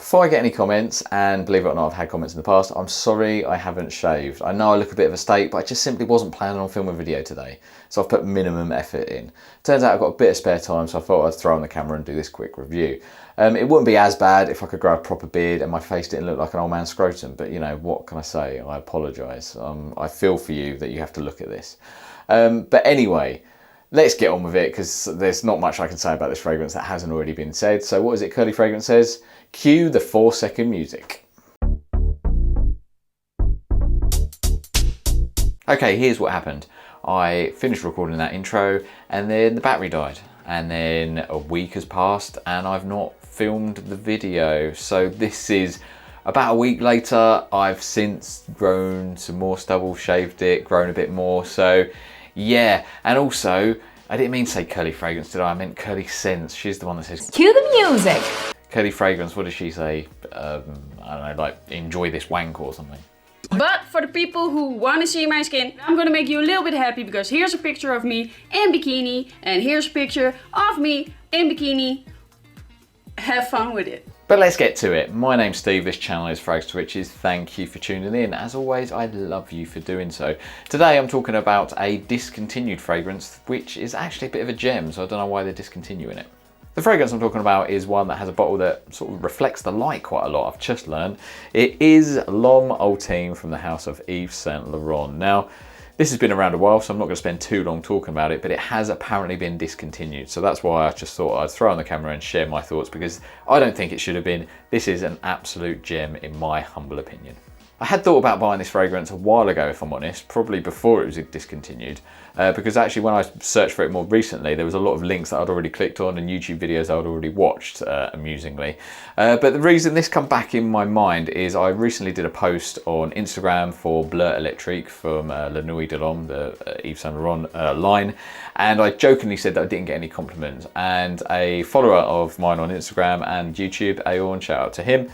Before I get any comments, and believe it or not, I've had comments in the past, I'm sorry I haven't shaved. I know I look a bit of a state, but I just simply wasn't planning on filming a video today. So I've put minimum effort in. Turns out I've got a bit of spare time, so I thought I'd throw on the camera and do this quick review. It wouldn't be as bad if I could grow a proper beard and my face didn't look like an old man's scrotum, but you know, what can I say? I apologise. I feel for you that you have to look at this. But anyway, let's get on with it, because there's not much I can say about this fragrance that hasn't already been said. So what is it Curly Fragrance says? Cue the 4-second music. Okay, here's what happened. I finished recording that intro and then the battery died. And then a week has passed and I've not filmed the video. So this is about a week later. I've since grown some more stubble, shaved it, grown a bit more. So yeah, and also, I didn't mean to say Curly Fragrance, did I? I meant Curly Scents. She's the one that says, cue the music. Curly Fragrance, what does she say? I don't know, like, enjoy this wank or something. But for the people who want to see my skin, I'm gonna make you a little bit happy, because here's a picture of me in bikini, and here's a picture of me in bikini. Have fun with it. But let's get to it. My name's Steve, this channel is Frags to Riches. Thank you for tuning in. As always, I love you for doing so. Today I'm talking about a discontinued fragrance, which is actually a bit of a gem, so I don't know why they're discontinuing it. The fragrance I'm talking about is one that has a bottle that sort of reflects the light quite a lot, I've just learned. It is L'Homme Ultime from the house of Yves Saint Laurent. Now, this has been around a while, so I'm not going to spend too long talking about it, but it has apparently been discontinued. So that's why I just thought I'd throw on the camera and share my thoughts, because I don't think it should have been. This is an absolute gem in my humble opinion. I had thought about buying this fragrance a while ago, if I'm honest, probably before it was discontinued, because actually when I searched for it more recently, there was a lot of links that I'd already clicked on and YouTube videos I'd already watched, amusingly. But the reason this come back in my mind is I recently did a post on Instagram for Bleu Electrique from La Nuit de l'Homme, the Yves Saint Laurent line, and I jokingly said that I didn't get any compliments. And a follower of mine on Instagram and YouTube, Aorn, shout out to him,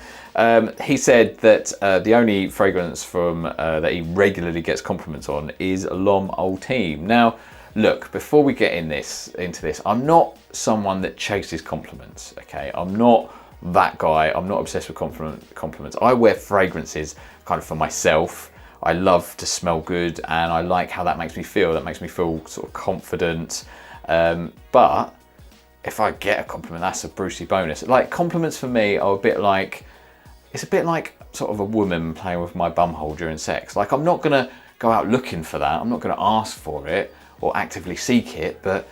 he said that the only fragrance from that he regularly gets compliments on is L'Homme Ultime. Now, look, before we get into this, I'm not someone that chases compliments, okay? I'm not that guy. I'm not obsessed with compliments. I wear fragrances kind of for myself. I love to smell good and I like how that makes me feel. That makes me feel sort of confident. But if I get a compliment, that's a Brucey bonus. Like, compliments for me are a bit like, it's a bit like sort of a woman playing with my bumhole during sex. Like, I'm not gonna go out looking for that. I'm not gonna ask for it or actively seek it, but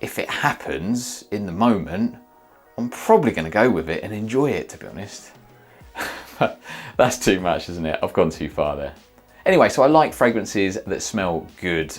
if it happens in the moment, I'm probably gonna go with it and enjoy it, to be honest. That's too much, isn't it? I've gone too far there. Anyway, so I like fragrances that smell good,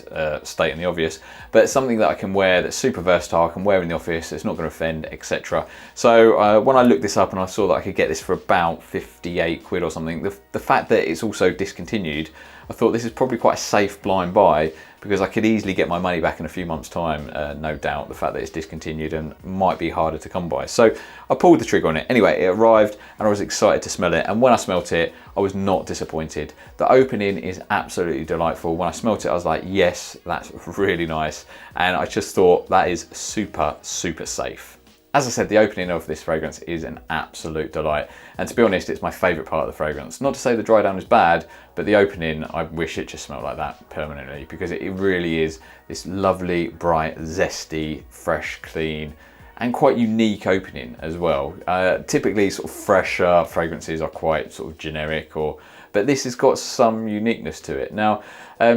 stating the obvious, but something that I can wear that's super versatile, I can wear in the office, it's not going to offend, etc. So when I looked this up and I saw that I could get this for about 58 quid or something, the fact that it's also discontinued, I thought this is probably quite a safe blind buy, because I could easily get my money back in a few months' time, no doubt, the fact that it's discontinued and might be harder to come by. So I pulled the trigger on it. Anyway, it arrived and I was excited to smell it. And when I smelt it, I was not disappointed. The opening is absolutely delightful. When I smelt it, I was like, yes, that's really nice. And I just thought that is super, super safe. As I said, the opening of this fragrance is an absolute delight. And to be honest, it's my favourite part of the fragrance. Not to say the dry down is bad, but the opening, I wish it just smelled like that permanently, because it really is this lovely, bright, zesty, fresh, clean, and quite unique opening as well. Typically sort of fresher fragrances are quite sort of generic, but this has got some uniqueness to it. Now,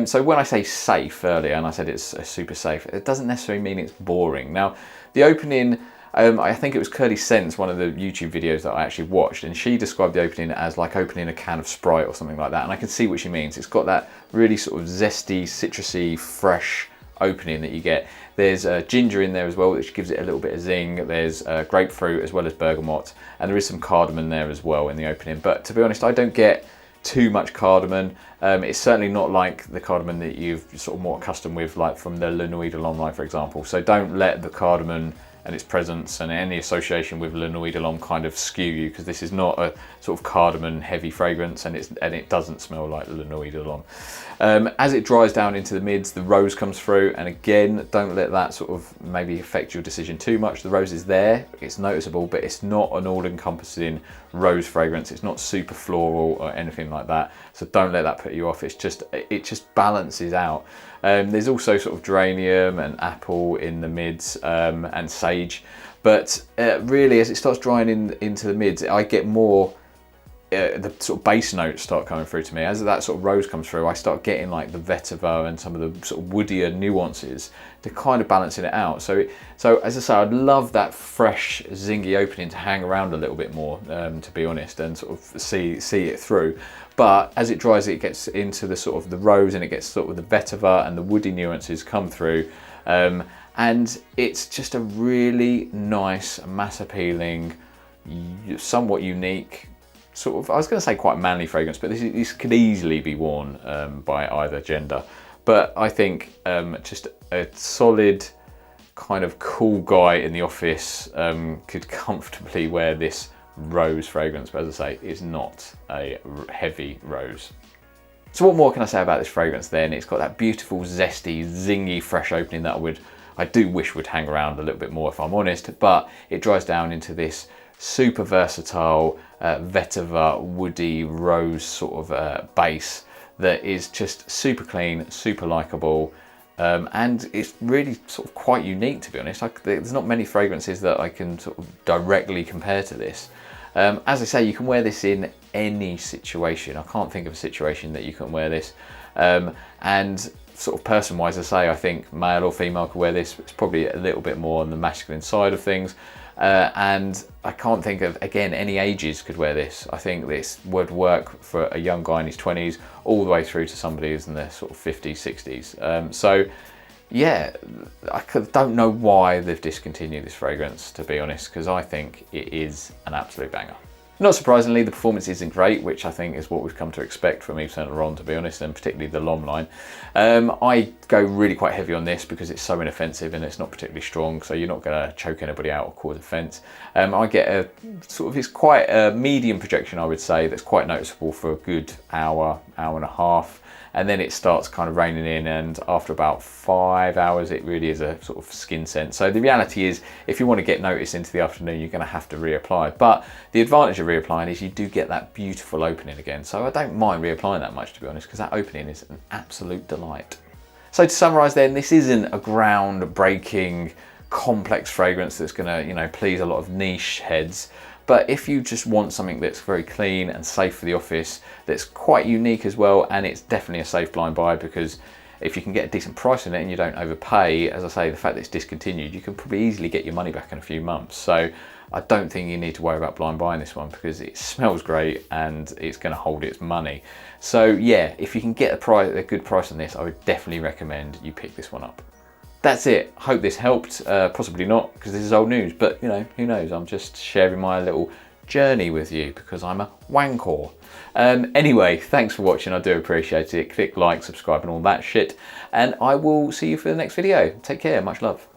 so when I say safe earlier, and I said it's super safe, it doesn't necessarily mean it's boring. Now, the opening, I think it was Curly Scents, one of the YouTube videos that I actually watched, and she described the opening as like opening a can of Sprite or something like that, and I can see what she means. It's got that really sort of zesty, citrusy, fresh opening that you get. There's ginger in there as well, which gives it a little bit of zing. There's grapefruit as well as bergamot, and there is some cardamom there as well in the opening. But to be honest, I don't get too much cardamom. It's certainly not like the cardamom that you've sort of more accustomed with, like from the La Nuit de l'Homme line, for example. So don't let the cardamom and its presence, and any association with Lannoy de L'Homme kind of skew you, because this is not a sort of cardamom heavy fragrance, and it doesn't smell like Lannoy de L'Homme. As it dries down into the mids, the rose comes through, and again, don't let that sort of maybe affect your decision too much. The rose is there, it's noticeable, but it's not an all-encompassing rose fragrance. It's not super floral or anything like that, so don't let that put you off. It just balances out. There's also sort of geranium and apple in the mids, and sage, but really as it starts drying into the mids, I get more the sort of base notes start coming through to me. As that sort of rose comes through, I start getting like the vetiver and some of the sort of woodier nuances to kind of balancing it out. So as I say, I'd love that fresh zingy opening to hang around a little bit more, to be honest, and sort of see it through. But as it dries, it gets into the sort of the rose, and it gets sort of the vetiver and the woody nuances come through. And it's just a really nice, mass appealing, somewhat unique, sort of, I was going to say quite manly fragrance, but this could easily be worn by either gender. But I think just a solid kind of cool guy in the office could comfortably wear this rose fragrance, but as I say, it's not a heavy rose. So what more can I say about this fragrance then? It's got that beautiful, zesty, zingy, fresh opening that I do wish would hang around a little bit more, if I'm honest, but it dries down into this super versatile, vetiver, woody, rose sort of base that is just super clean, super likable, and it's really sort of quite unique, to be honest. There's not many fragrances that I can sort of directly compare to this. As I say, you can wear this in any situation. I can't think of a situation that you can wear this. And sort of person-wise, I say, I think male or female could wear this. It's probably a little bit more on the masculine side of things. And I can't think of, again, any ages could wear this. I think this would work for a young guy in his 20s all the way through to somebody who's in their sort of 50s, 60s. So yeah, don't know why they've discontinued this fragrance, to be honest, because I think it is an absolute banger. Not surprisingly, the performance isn't great, which I think is what we've come to expect from Yves Saint Laurent, to be honest, and particularly the L'Homme line. I go really quite heavy on this because it's so inoffensive and it's not particularly strong, so you're not going to choke anybody out or cause offence. I get a sort of, it's quite a medium projection, I would say, that's quite noticeable for a good hour, hour and a half. And then it starts kind of raining in, and after about 5 hours it really is a sort of skin scent. So the reality is, if you want to get notice into the afternoon, you're going to have to reapply. But the advantage of reapplying is you do get that beautiful opening again. So I don't mind reapplying that much, to be honest, because that opening is an absolute delight. So to summarise then, this isn't a groundbreaking, complex fragrance that's going to, you know, please a lot of niche heads. But if you just want something that's very clean and safe for the office, that's quite unique as well, and it's definitely a safe blind buy, because if you can get a decent price on it and you don't overpay, as I say, the fact that it's discontinued, you can probably easily get your money back in a few months. So I don't think you need to worry about blind buying this one, because it smells great and it's going to hold its money. So yeah, if you can get a good price on this, I would definitely recommend you pick this one up. That's it. Hope this helped. Possibly not, because this is old news, but you know, who knows? I'm just sharing my little journey with you because I'm a wankor. Anyway, thanks for watching. I do appreciate it. Click like, subscribe and all that shit. And I will see you for the next video. Take care. Much love.